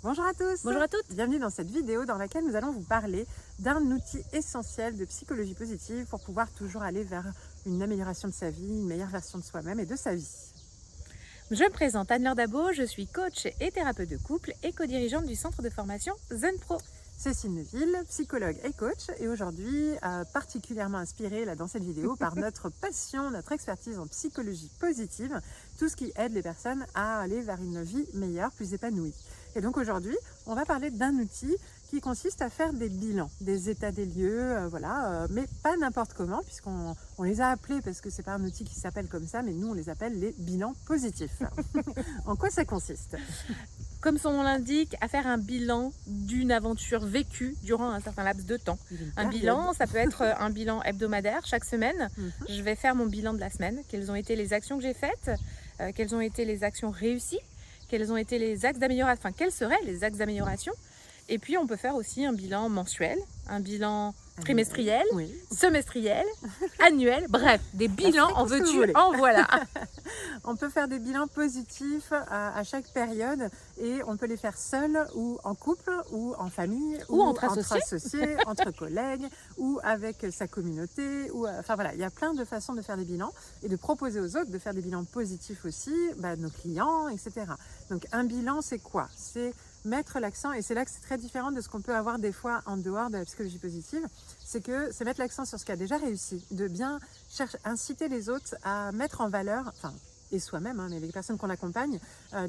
Bonjour à tous. Bonjour à toutes. Bienvenue dans cette vidéo dans laquelle nous allons vous parler d'un outil essentiel de psychologie positive pour pouvoir toujours aller vers une amélioration de sa vie, une meilleure version de soi-même et de sa vie. Je me présente Anne-Laure Dabo, je suis coach et thérapeute de couple et co-dirigeante du centre de formation Zen Pro. Cécile Neuville, psychologue et coach, et aujourd'hui particulièrement inspirée là, dans cette vidéo par notre passion, notre expertise en psychologie positive, tout ce qui aide les personnes à aller vers une vie meilleure, plus épanouie. Et donc aujourd'hui, on va parler d'un outil qui consiste à faire des bilans, des états des lieux, mais pas n'importe comment, puisqu'on les a appelés, parce que c'est pas un outil qui s'appelle comme ça, mais nous on les appelle les bilans positifs. En quoi ça consiste ? Comme son nom l'indique, à faire un bilan d'une aventure vécue durant un certain laps de temps. Un bilan, ça peut être un bilan hebdomadaire chaque semaine. Je vais faire mon bilan de la semaine. Quelles ont été les actions que j'ai faites, quelles ont été les actions réussies, quels ont été les axes d'amélioration, enfin quels seraient les axes d'amélioration. Et puis on peut faire aussi un bilan mensuel, un bilan trimestriel, oui, semestriel, annuel, bref, des bilans en veux-tu, en voilà. On peut faire des bilans positifs à chaque période et on peut les faire seul ou en couple ou en famille ou entre associés, entre collègues ou avec sa communauté. Enfin voilà, il y a plein de façons de faire des bilans et de proposer aux autres de faire des bilans positifs aussi, nos clients, etc. Donc un bilan, c'est quoi ? C'est mettre l'accent, et c'est là que c'est très différent de ce qu'on peut avoir des fois en dehors de la psychologie positive, c'est mettre l'accent sur ce qui a déjà réussi, de bien inciter les autres à mettre en valeur, et soi-même, mais les personnes qu'on accompagne,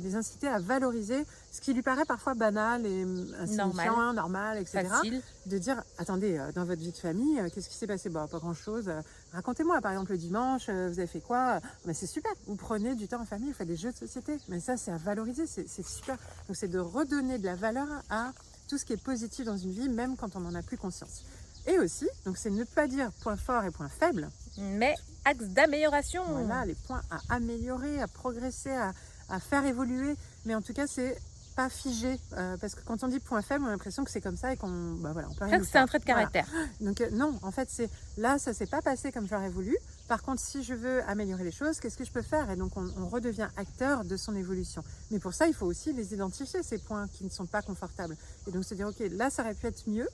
les inciter à valoriser ce qui lui paraît parfois banal et insignifiant, normal, etc. Facile. De dire, attendez, dans votre vie de famille, qu'est-ce qui s'est passé ? Pas grand-chose. Racontez-moi, par exemple, le dimanche, vous avez fait quoi ? Mais c'est super, vous prenez du temps en famille, vous faites des jeux de société. Mais ça, c'est à valoriser, c'est super. Donc, c'est de redonner de la valeur à tout ce qui est positif dans une vie, même quand on n'en a plus conscience. Et aussi, donc c'est ne pas dire point fort et point faible, mais axe d'amélioration. Voilà, les points à améliorer, à progresser, à faire évoluer. Mais en tout cas, c'est pas figé. Parce que quand on dit point faible, on a l'impression que c'est comme ça et qu'on on peut rien que c'est un trait de caractère. Voilà. Donc non, en fait, c'est là, ça s'est pas passé comme j'aurais voulu. Par contre, si je veux améliorer les choses, qu'est-ce que je peux faire ? Et donc, on redevient acteur de son évolution. Mais pour ça, il faut aussi les identifier, ces points qui ne sont pas confortables. Et donc, se dire, OK, là, ça aurait pu être mieux.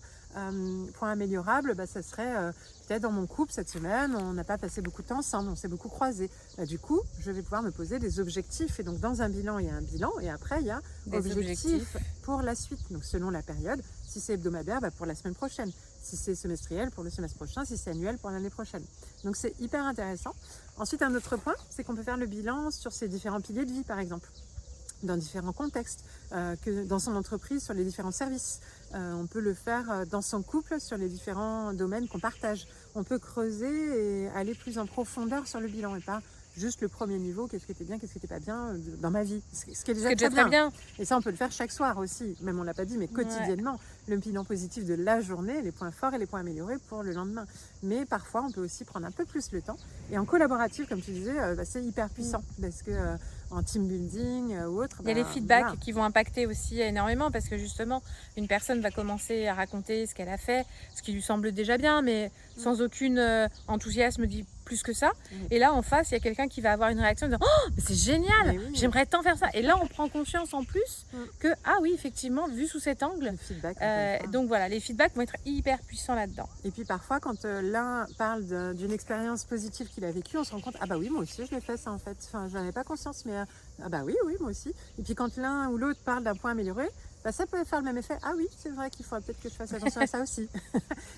Point améliorable, ça serait peut-être dans mon couple cette semaine, on n'a pas passé beaucoup de temps ensemble, on s'est beaucoup croisés. Du coup, je vais pouvoir me poser des objectifs. Et donc, dans un bilan, il y a un bilan. Et après, il y a des objectifs pour la suite. Donc, selon la période, si c'est hebdomadaire, pour la semaine prochaine. Si c'est semestriel, pour le semestre prochain. Si c'est annuel, pour l'année prochaine. Donc, c'est hyper intéressant. Ensuite, un autre point, c'est qu'on peut faire le bilan sur ces différents piliers de vie, par exemple, dans différents contextes, que dans son entreprise, sur les différents services. On peut le faire dans son couple, sur les différents domaines qu'on partage. On peut creuser et aller plus en profondeur sur le bilan et pas juste le premier niveau, qu'est-ce qui était bien, qu'est-ce qui n'était pas bien dans ma vie. Ce qui est déjà très bien. Et ça, on peut le faire chaque soir aussi, même on ne l'a pas dit, mais quotidiennement. Le bilan positif de la journée, les points forts et les points améliorés pour le lendemain. Mais parfois, on peut aussi prendre un peu plus le temps. Et en collaboratif, comme tu disais, c'est hyper puissant parce que en team building ou autre. Il y a les feedbacks qui vont impacter aussi énormément parce que justement, une personne va commencer à raconter ce qu'elle a fait, ce qui lui semble déjà bien, mais sans aucun enthousiasme dit plus que ça. Et là, en face, il y a quelqu'un qui va avoir une réaction de « Oh, mais c'est génial, j'aimerais tant faire ça !» Et là, on prend conscience en plus que, ah oui, effectivement, vu sous cet angle, donc voilà, les feedbacks vont être hyper puissants là-dedans. Et puis parfois, quand l'un parle d'une expérience positive qu'il a vécue, on se rend compte, ah bah oui, moi aussi, je l'ai fait ça en fait. Enfin, je n'en avais pas conscience, mais ah bah oui, moi aussi. Et puis quand l'un ou l'autre parle d'un point amélioré, ça peut faire le même effet. Ah oui, c'est vrai qu'il faudrait peut-être que je fasse attention à ça aussi.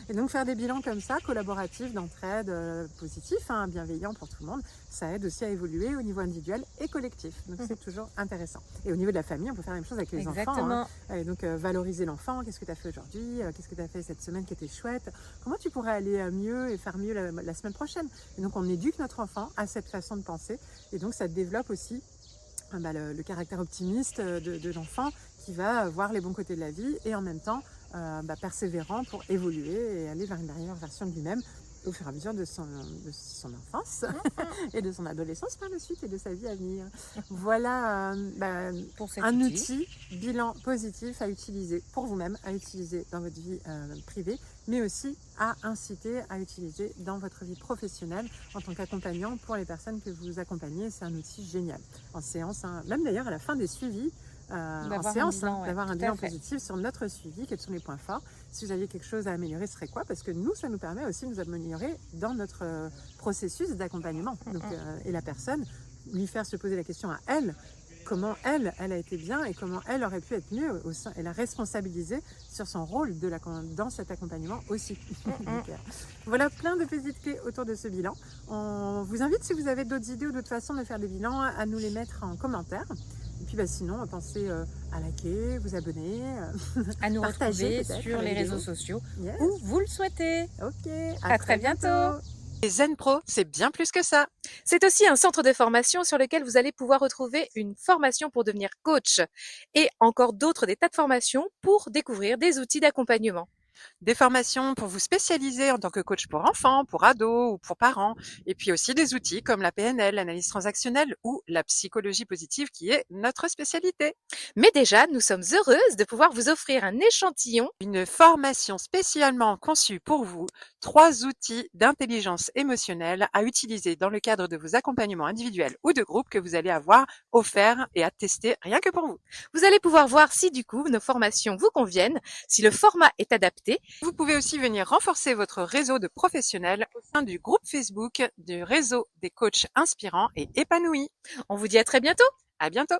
Et donc faire des bilans comme ça, collaboratifs, d'entraide, positifs, bienveillants pour tout le monde, ça aide aussi à évoluer au niveau individuel et collectif. Donc c'est toujours intéressant. Et au niveau de la famille, on peut faire la même chose avec les enfants. Et donc valoriser l'enfant, qu'est-ce que tu as fait aujourd'hui, qu'est-ce que tu as fait cette semaine qui était chouette, comment tu pourrais aller mieux et faire mieux la semaine prochaine. Et donc on éduque notre enfant à cette façon de penser. Et donc ça développe aussi le caractère optimiste de l'enfant qui va voir les bons côtés de la vie et en même temps persévérant pour évoluer et aller vers une meilleure version de lui-même au fur et à mesure de son enfance et de son adolescence par la suite et de sa vie à venir. Voilà pour un outil bilan positif à utiliser pour vous-même, à utiliser dans votre vie privée, mais aussi à inciter à utiliser dans votre vie professionnelle en tant qu'accompagnant pour les personnes que vous accompagnez. C'est un outil génial en séance, même d'ailleurs à la fin des suivis. en séance, d'avoir un bilan fait. positif sur notre suivi, quels sont les points forts. Si vous aviez quelque chose à améliorer, ce serait quoi? Parce que nous, ça nous permet aussi de nous améliorer dans notre processus d'accompagnement. Donc, et la personne, lui faire se poser la question à elle, comment elle a été bien et comment elle aurait pu être mieux au sein, et la responsabiliser sur son rôle dans cet accompagnement aussi. Donc, voilà plein de petites clés autour de ce bilan. On vous invite, si vous avez d'autres idées ou d'autres façons de faire des bilans, à nous les mettre en commentaire. Et puis sinon, pensez à liker, vous abonner, à nous retrouver sur les réseaux sociaux où vous le souhaitez. Ok, à très bientôt. Et Zen Pro, c'est bien plus que ça. C'est aussi un centre de formation sur lequel vous allez pouvoir retrouver une formation pour devenir coach et encore des tas de formations pour découvrir des outils d'accompagnement. Des formations pour vous spécialiser en tant que coach pour enfants, pour ados ou pour parents. Et puis aussi des outils comme la PNL, l'analyse transactionnelle ou la psychologie positive qui est notre spécialité. Mais déjà, nous sommes heureuses de pouvoir vous offrir un échantillon. Une formation spécialement conçue pour vous. 3 outils d'intelligence émotionnelle à utiliser dans le cadre de vos accompagnements individuels ou de groupe que vous allez avoir offerts et à tester rien que pour vous. Vous allez pouvoir voir si du coup nos formations vous conviennent, si le format est adapté. Vous pouvez aussi venir renforcer votre réseau de professionnels au sein du groupe Facebook du réseau des coachs inspirants et épanouis. On vous dit à très bientôt. À bientôt.